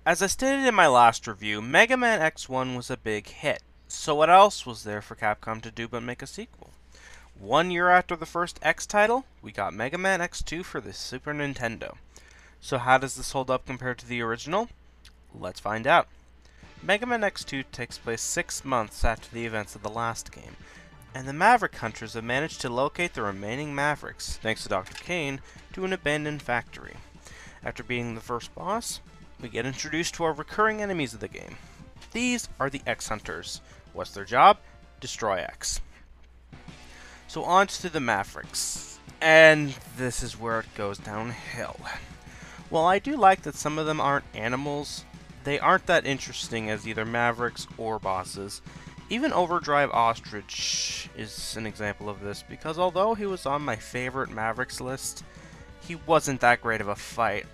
As I stated in my last review, Mega Man X1 was a big hit, so what else was there for Capcom to do but make a sequel? 1 year after the first X title, we got Mega Man X2 for the Super Nintendo. So how does this hold up compared to the original? Let's find out. Mega Man X2 takes place 6 months after the events of the last game, and the Maverick Hunters have managed to locate the remaining Mavericks, thanks to Dr. Kane, to an abandoned factory. After beating the first boss, we get introduced to our recurring enemies of the game. These are the X Hunters. What's their job? Destroy X. So on to the Mavericks, and this is where it goes downhill. While I do like that some of them aren't animals, they aren't that interesting as either Mavericks or bosses. Even Overdrive Ostrich is an example of this, because although he was on my favorite Mavericks list, he wasn't that great of a fight.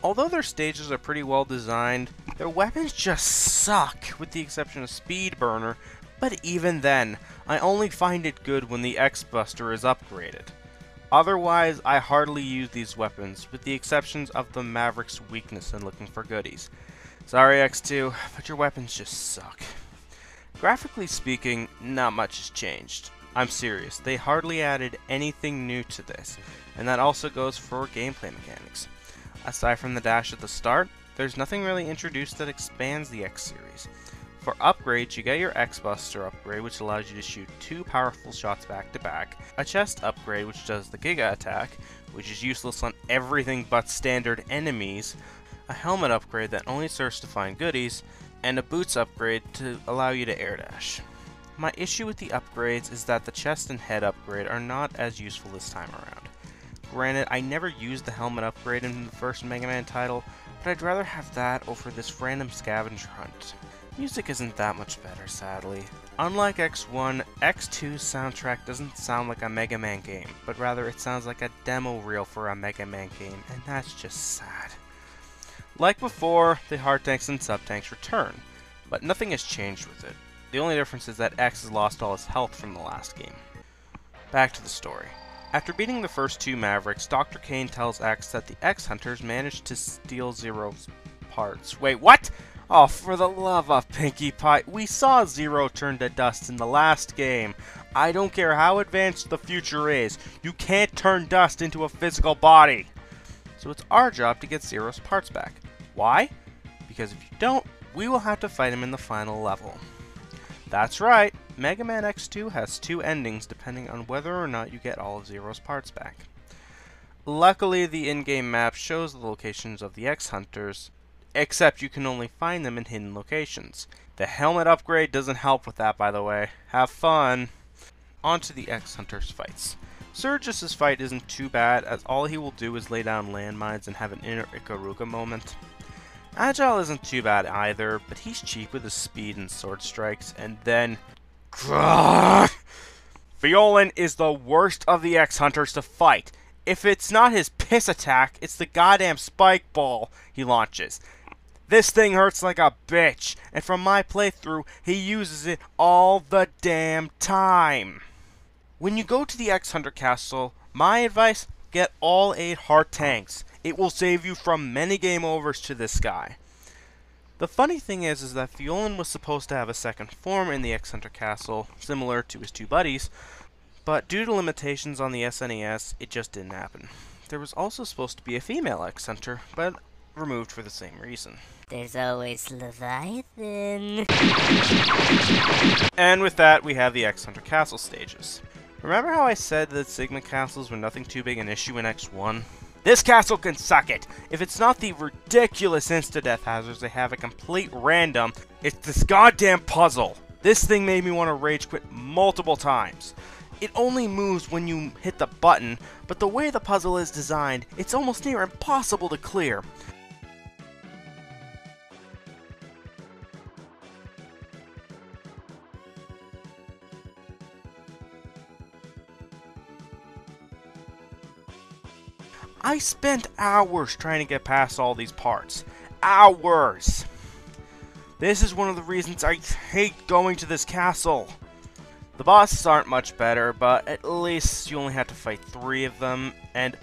Although their stages are pretty well designed, their weapons just suck, with the exception of Speed Burner, but even then, I only find it good when the X-Buster is upgraded. Otherwise, I hardly use these weapons, with the exceptions of the Maverick's weakness in looking for goodies. Sorry X2, but your weapons just suck. Graphically speaking, not much has changed. I'm serious, they hardly added anything new to this, and that also goes for gameplay mechanics. Aside from the dash at the start, there's nothing really introduced that expands the X series. For upgrades, you get your X-Buster upgrade, which allows you to shoot 2 powerful shots back to back, a chest upgrade, which does the Giga attack, which is useless on everything but standard enemies, a helmet upgrade that only serves to find goodies, and a boots upgrade to allow you to air dash. My issue with the upgrades is that the chest and head upgrade are not as useful this time around. Granted, I never used the helmet upgrade in the first Mega Man title, but I'd rather have that over this random scavenger hunt. Music isn't that much better, sadly. Unlike X1, X2's soundtrack doesn't sound like a Mega Man game, but rather it sounds like a demo reel for a Mega Man game, and that's just sad. Like before, the hard tanks and sub tanks return, but nothing has changed with it. The only difference is that X has lost all his health from the last game. Back to the story. After beating the first 2 Mavericks, Dr. Kane tells X that the X Hunters managed to steal Zero's parts. Wait, what? Oh, for the love of Pinkie Pie, we saw Zero turn to dust in the last game. I don't care how advanced the future is, you can't turn dust into a physical body. So it's our job to get Zero's parts back. Why? Because if you don't, we will have to fight him in the final level. That's right, Mega Man X2 has 2 endings depending on whether or not you get all of Zero's parts back. Luckily, the in-game map shows the locations of the X-Hunters, except you can only find them in hidden locations. The helmet upgrade doesn't help with that, by the way. Have fun! On to the X-Hunters fights. Surgis's fight isn't too bad, as all he will do is lay down landmines and have an inner Ikaruga moment. Agile isn't too bad either, but he's cheap with his speed and sword strikes, and then... Violin is the worst of the X-Hunters to fight. If it's not his piss attack, it's the goddamn spike ball he launches. This thing hurts like a bitch, and from my playthrough, he uses it all the damn time. When you go to the X-Hunter Castle, my advice, get all 8 heart tanks. It will save you from many game overs to this guy. The funny thing is that Violin was supposed to have a second form in the X-Hunter Castle, similar to his 2 buddies, but due to limitations on the SNES, it just didn't happen. There was also supposed to be a female X-Hunter, but removed for the same reason. There's always Leviathan. And with that, we have the X-Hunter Castle stages. Remember how I said that Sigma castles were nothing too big an issue in X1? This castle can suck it! If it's not the ridiculous insta-death hazards they have at complete random, it's this goddamn puzzle! This thing made me want to rage quit multiple times. It only moves when you hit the button, but the way the puzzle is designed, it's almost near impossible to clear. I spent hours trying to get past all these parts. Hours! This is one of the reasons I hate going to this castle. The bosses aren't much better, but at least you only have to fight 3 of them, and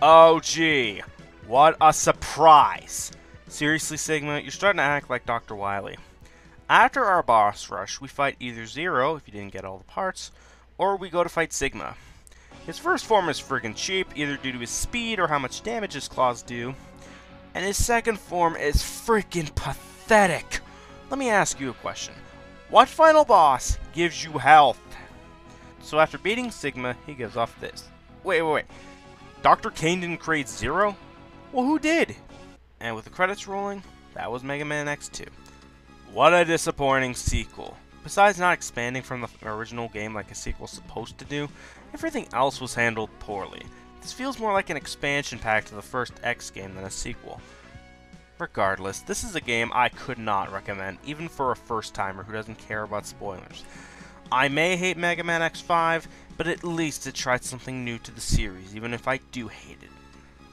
oh gee, what a surprise! Seriously, Sigma, you're starting to act like Dr. Wily. After our boss rush, we fight either Zero, if you didn't get all the parts, or we go to fight Sigma. His first form is friggin' cheap, either due to his speed or how much damage his claws do, and his second form is freaking pathetic. Let me ask you a question. What final boss gives you health? So after beating Sigma, he gives off this. Wait. Dr. Kane didn't create Zero? Well, who did? And with the credits rolling, that was Mega Man X2. What a disappointing sequel. Besides not expanding from the original game like a sequel's supposed to do, everything else was handled poorly. This feels more like an expansion pack to the first X game than a sequel. Regardless, this is a game I could not recommend, even for a first-timer who doesn't care about spoilers. I may hate Mega Man X5, but at least it tried something new to the series, even if I do hate it.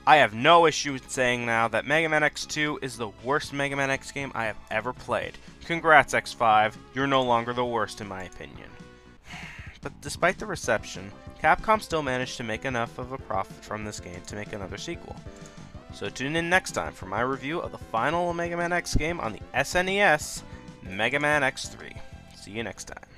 I have no issue with saying now that Mega Man X2 is the worst Mega Man X game I have ever played. Congrats X5, you're no longer the worst in my opinion. But despite the reception, Capcom still managed to make enough of a profit from this game to make another sequel. So tune in next time for my review of the final Mega Man X game on the SNES, Mega Man X3. See you next time.